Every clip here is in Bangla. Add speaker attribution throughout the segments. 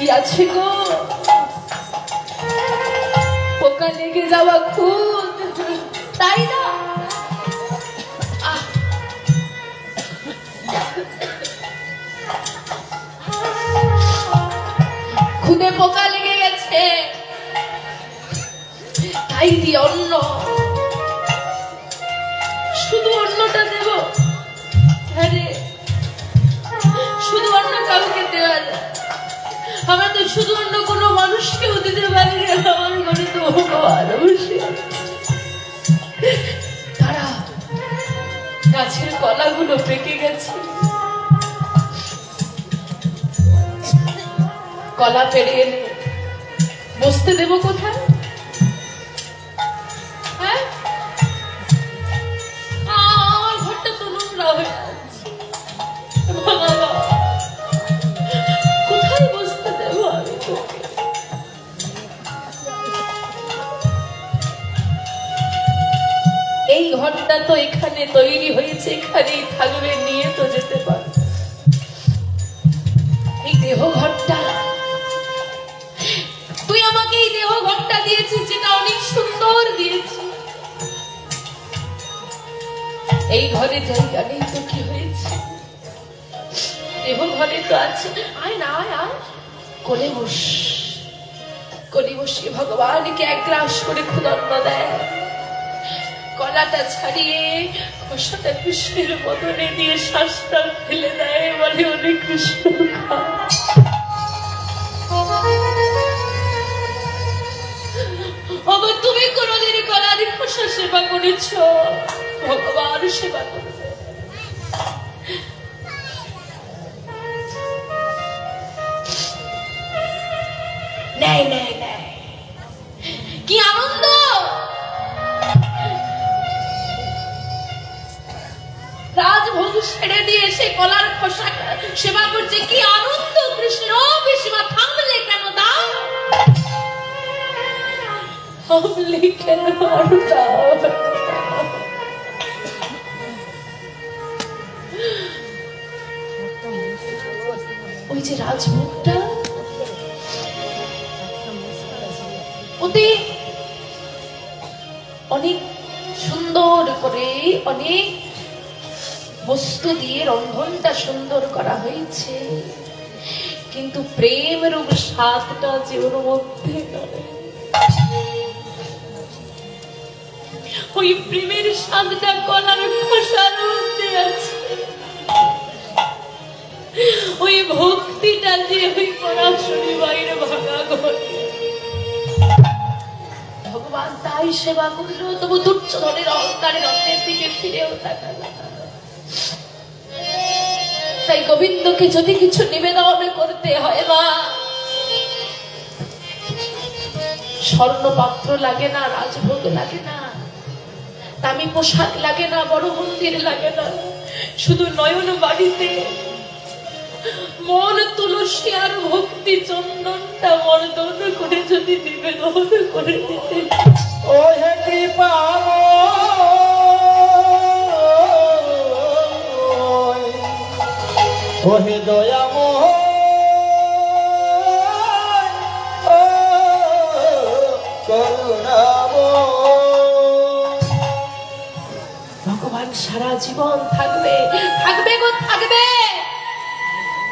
Speaker 1: কি আছে গো? পোকা লেগে যাওয়া খুদ, তাই না? খুদে পোকা লেগে গেছে, তাই দিয়ে অন্ন। শুধু অন্নটা দেব? হ্যাঁ রে, শুধু অন্ন কাউকে দেওয়া যায়? আমরা তো শুধু অন্য কোনো মানুষকেও দিতে পারি না। আমার ঘরে তো আরো বসে তারা গাছের কলাগুলো পেকে গেছে, কলা পেরে এনে বসতে দেব কোথায়? হ্যাঁ, আমার ঘরটা তো নোংরা হয়ে যাচ্ছে, কোথায় বসতে দেব আমি তোকে? এই ঘরটা তো এখানে তৈরি হয়েছে, এখানেই থাকবে, নিয়ে তো যেতে পারে। এই দেহ ঘরটা তুই আমাকে, এই দেহ ঘরটা দিয়েছিস, যেটা অনেক সুন্দর দিয়েছিস। এই ঘরে জায়গা নেই তো কি হয়েছে? দেহ ঘরে তো আছে। আয় না, আয় আয়, কোলে বস। কোলে বসে ভগবানকে এক গ্রাস করে ক্ষুদন্ন দেয়, কলাটা ছাড়িয়ে খোসাটা কৃষ্ণের বদনে দিয়ে শ্বাসটা ফেলে দেয়, বলে অনেক কৃষ্ণ খা। তুমি কোনদিন কলার খোসা সেবা করেছ? ভগবান সেবা করবে। নেয় নেয় নেয়, কি আনন্দ! রাজভোগ ছেড়ে দিয়ে সে কলার খোসা সেবা করছে, কি আনন্দ! কৃষ্ণ পিসিমা থামলে কেন? দাও, থামলে কেন? ওই যে রাজভোগটা, ওতে অনেক সুন্দর করে অনেক বস্তু দিয়ে রন্ধনটা সুন্দর করা হয়েছে, কিন্তু প্রেম রূপ স্বাদটা যে ওর মধ্যে নয়। ওই প্রেমের স্বাদটা কলার খোসার মধ্যে আছে, ওই ভক্তিটা যে ওই পরাশরী বাইরে ভাঙা ঘরে। ভগবান তাই সেবা করলো, তবু দুর্যোধনের অহংকারের রথের দিকে ফিরেও তাকালো। তাই গোবিন্দকে যদি কিছু নিবেদন করতে হয়, মা, স্বর্ণ পাত্র লাগে না, রাজভোগ লাগে না, দামি পোশাক লাগে না, বড় মন্দির লাগে না, শুধু নয়ন বাড়িতে মন তুলসী আর ভক্তি চন্দনটা মর্দন করে যদি নিবেদন করে দিতে।
Speaker 2: ও হে কৃপা, ও হে দয়াময়,
Speaker 1: ভগবান সারা জীবন থাকবে, থাকবে গো থাকবে,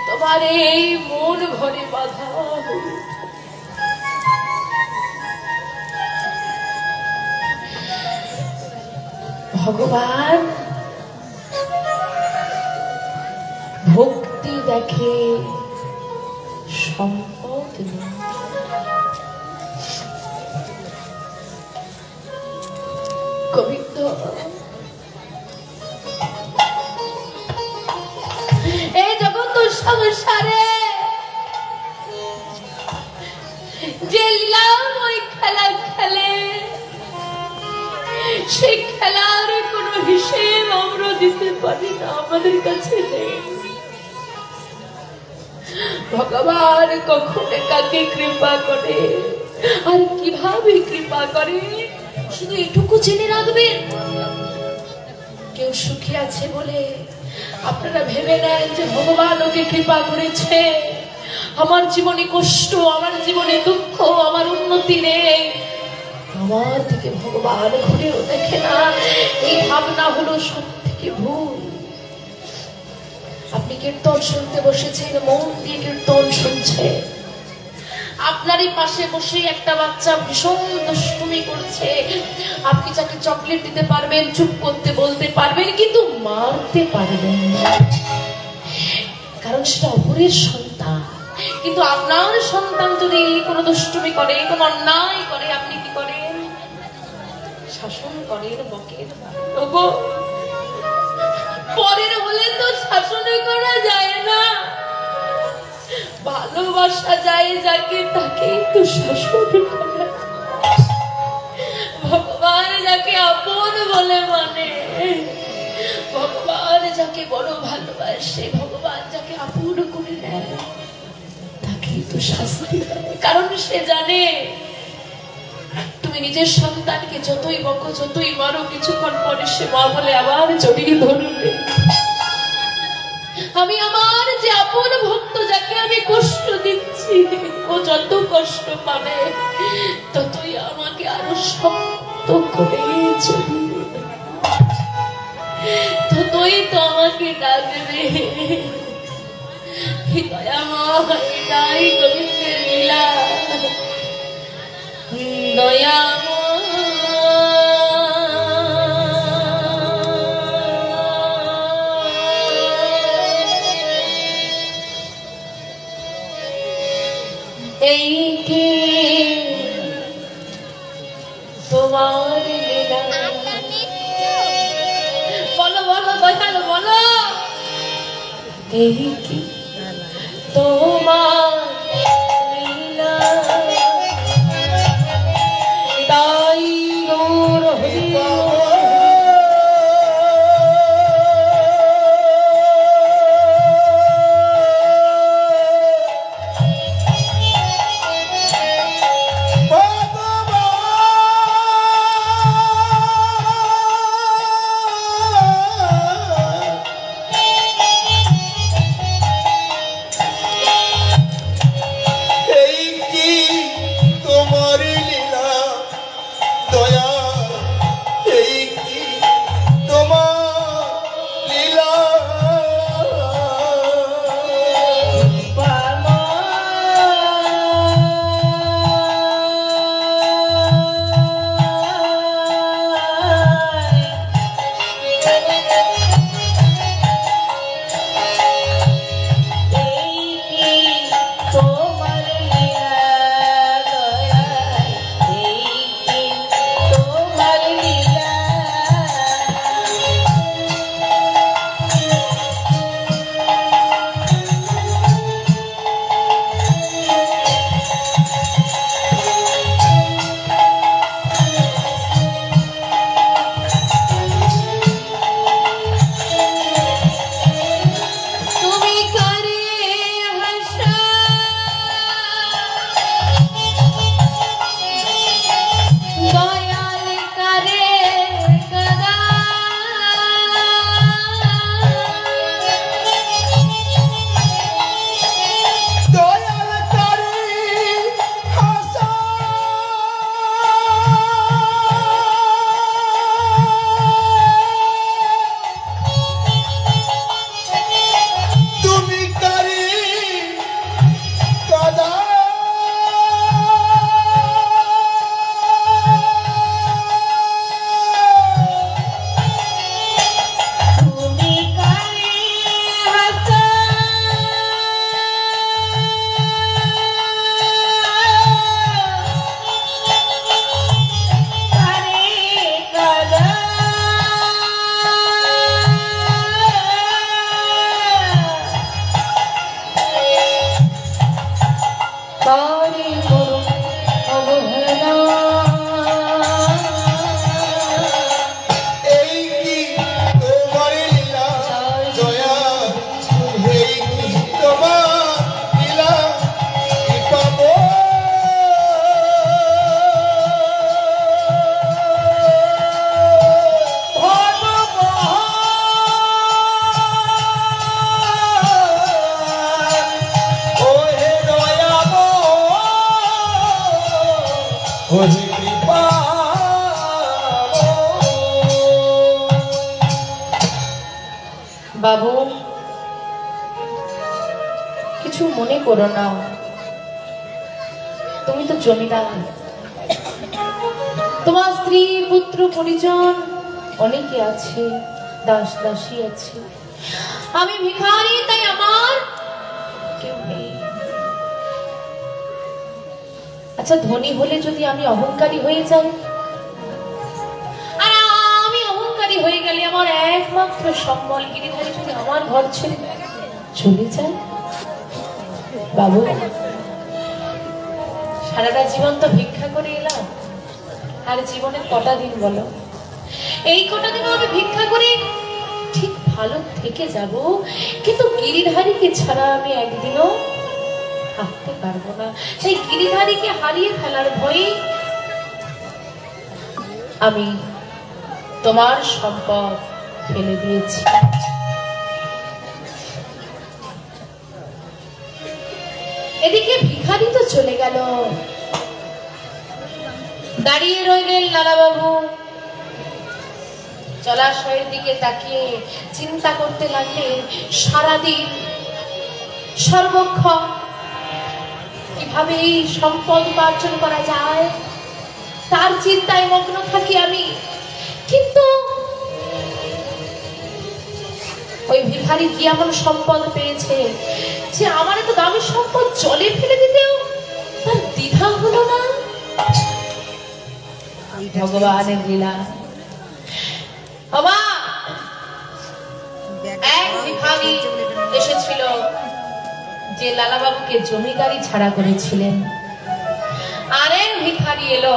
Speaker 1: তোমার এই মন ঘরে বাধা। ভগবান ভক্তি দেখে, সম্পদ নয়। গোবিন্দ এই জগৎ সংসারে যে লীলাময় খেলা খেলে, সেই খেলার কোনো হিসেব আমরা দিতে পারি না, আমাদের কাছে নেই। ভগবান কখন কাকে কৃপা করে আর কিভাবে কৃপা করে, শুধু এটুকু জেনে রাখবেন, কেউ সুখী আছে বলে আপনারা ভেবে নেন যে ভগবান ওকে কৃপা করেছে, আমার জীবনে কষ্ট, আমার জীবনে দুঃখ, আমার উন্নতি নেই, আমার দিকে ভগবান ঘুরেও দেখে না, এই ভাবনা হলো সব থেকে ভুল। আপনি কীর্তন শুনতে বসেছেন, মন দিয়ে কীর্তন শুনছেন, আপনারই পাশে বসে একটা বাচ্চা ভীষণ দুষ্টুমি করছে, আপনি যাকে চকলেট দিতে পারবেন, চুপ করতে বলতে পারবেন, কিন্তু মারতে পারবেন না, কারণ সেটা অপরের সন্তান। কিন্তু আপনার সন্তান যদি কোনো দুষ্টুমি করে, কোনো অন্যায় করে, আপনি কি করেন? শাসন করেন, বকেন। ওগো, পরের হলে তো শাসন করা যায় না, ভালোবাসা যায় যাকে, তাকে তো শাসন করে। ভগবান যাকে আপন বলে মানে, ভগবান যাকে বড় ভালোবাসে, ভগবান যাকে আপন করে নেয়, তাকে তো শাস্তি দেয়। কারণ সে জানে তুমি নিজের সন্তানকে যতই বকো, যতই মারো, কিছুক্ষণ পরে সে মা বলে আবার জড়িয়ে ধরবে। আমি আমার যে আপন ভক্ত, যাকে আমি কষ্ট দিচ্ছি, ও যত কষ্ট পাবে ততই আমাকে আরো শক্ত করে জড়িয়ে, ততই তো আমাকে ডাকবে। দয়াময়, এটাই গোবিন্দের লীলা। দয়াময়, এই কি তোমার লীলা? বলো বলো দয়াল, বলো, এই কি তোমার লীলা? তাই গৌর হরি
Speaker 2: Oh, ওহে কৃপা
Speaker 1: বাবু, কিছু মনে করো না, তুমি তো জমিদার, তোমার স্ত্রী পুত্র পরিজন অনেকে আছে, দাস দাসী আছে, আমি ভিখারি, তাই আমার কেউ নেই। আচ্ছা, ধনী হলে যদি আমি অহংকারী হয়ে যাই, আর আমি অহংকারী হয়ে গেলে আমার একমাত্র সম্বল গিরিধারী যদি আমার ঘর ছেড়ে চলে যায়, বাবু সারাটা জীবন তো ভিক্ষা করে এলাম, আর জীবনের কটা দিন বলো, এই কটা দিন আমি ভিক্ষা করে ঠিক ভালো থেকে যাব, কিন্তু গিরিধারীকে ছাড়া আমি একদিনও থাকতে পারবো না। তাই গিরিধারীকে হারিয়ে ফেলার ভয়ে আমি তোমার সম্পদ ফেলে দিয়েছি। এদিকে ভিখারি তো চলে গেল, দাঁড়িয়ে রইলেন লালাবাবু, জলাশয়ের দিকে তাকিয়ে চিন্তা করতে লাগলেন, সারাদিন সর্বক্ষণ কিভাবে এই সম্পদ উপার্জন করা যায় তার চিন্তায় মগ্ন থাকি আমি। কিন্তু ওই ভিখারি কি এমন সম্পদ পেয়েছে যে আমার এত দামি সম্পদ জলে ফেলে দিতেও তার দ্বিধা হলো না। ভগবানের লীলা। এক ভিখারি এসেছিল যে লালাবাবুকে জমিদারি ছাড়া করেছিলেন, আরেক ভিখারি এলো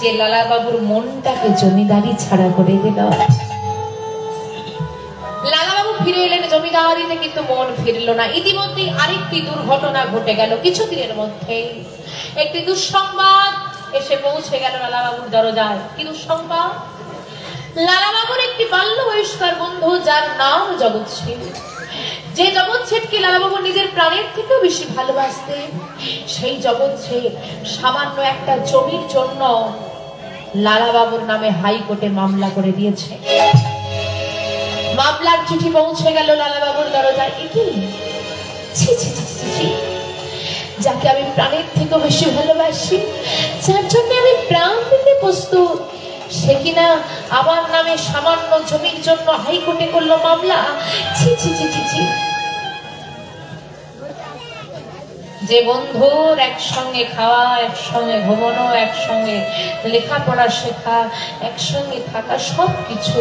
Speaker 1: যে লালাবাবুর মনটাকে জমিদারি ছাড়া করে দিল। লালাবাবু ফিরে এলেন জমিদারিতে, কিন্তু মন ফিরল না। ইতিমধ্যে আরেকটি দুর্ঘটনা ঘটে গেল। কিছুদিনের মধ্যে একটি দুঃসংবাদ এসে পৌঁছে গেল লালাবাবুর দরজায়। কি দুঃসংবাদ? লালাবাবুর একটি বাল্য বয়স্কার বন্ধু, যার নাম জগৎ শেঠ, যে জগৎ শেঠকে লালাবাবু নিজের প্রাণের থেকেও বেশি ভালোবাসতেন, সেই জগৎ শেঠ সামান্য একটা জমির জন্য লালাবাবুর নামে হাইকোর্টে মামলা করে দিয়েছে। মামলার চিঠি পৌঁছে গেল লালাবাবুর দরজায়। যাকে আমি প্রাণের থেকেও বেশি ভালোবাসি, যার জন্য আমি প্রাণ দিতে প্রস্তুত, সে কিনা আমার নামে সামান্য জমির জন্য হাইকোর্টে করলো মামলা। ছি ছি ছি ছি ছি। যে বন্ধুর একসঙ্গে খাওয়া, একসঙ্গে ঘুমানো, একসঙ্গে লেখাপড়া শেখা, একসঙ্গে থাকা, সবকিছু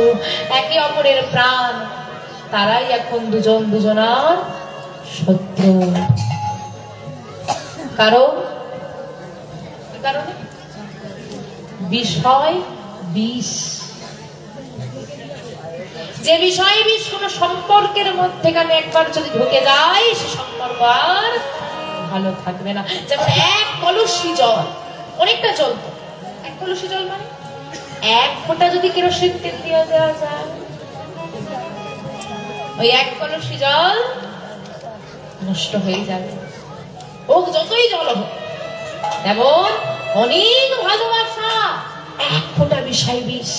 Speaker 1: একে অপরের প্রাণ, তারাই এখন দুজন দুজনার শত্রু। কারণ বিষয় বিষ। যে বিষয় বিষ কোন সম্পর্কের মধ্যেখানে একবার যদি ঢুকে যায়, সে সম্পর্ক আর ভালো থাকবে না। যেমন এক কলসি জল, অনেকটা জল, এক কলসি জল মানে এক ফোঁটা যদি কেরোসিন তেল দিয়ে দেওয়া যায়, ওই এক কলসি জল নষ্ট হয়ে যাবে। হোক যতই জল হোক, তেমন অনেক ভালোবাসা এক ফোঁটা বিষয় বিষ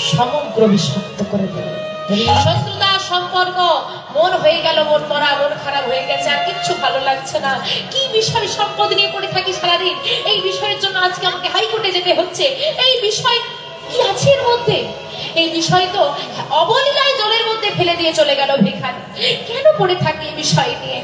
Speaker 1: সমগ্র বিষাক্ত করে দেবে। শত্রুতা সম্পর্ক, মন হয়ে গেল মন মরা, মন খারাপ হয়ে গেছে, আর কিচ্ছু ভালো লাগছে না। কি বিষয় সম্পদ নিয়ে পড়ে থাকি সারাদিন, এই বিষয়ের জন্য আজকে আমাকে হাইকোর্টে যেতে হচ্ছে। এই বিষয় কি আছে এর মধ্যে? এই বিষয় তো অবলীলায় জলের মধ্যে ফেলে দিয়ে চলে গেল ভিখারি। কেন পড়ে থাকি এই বিষয় নিয়ে?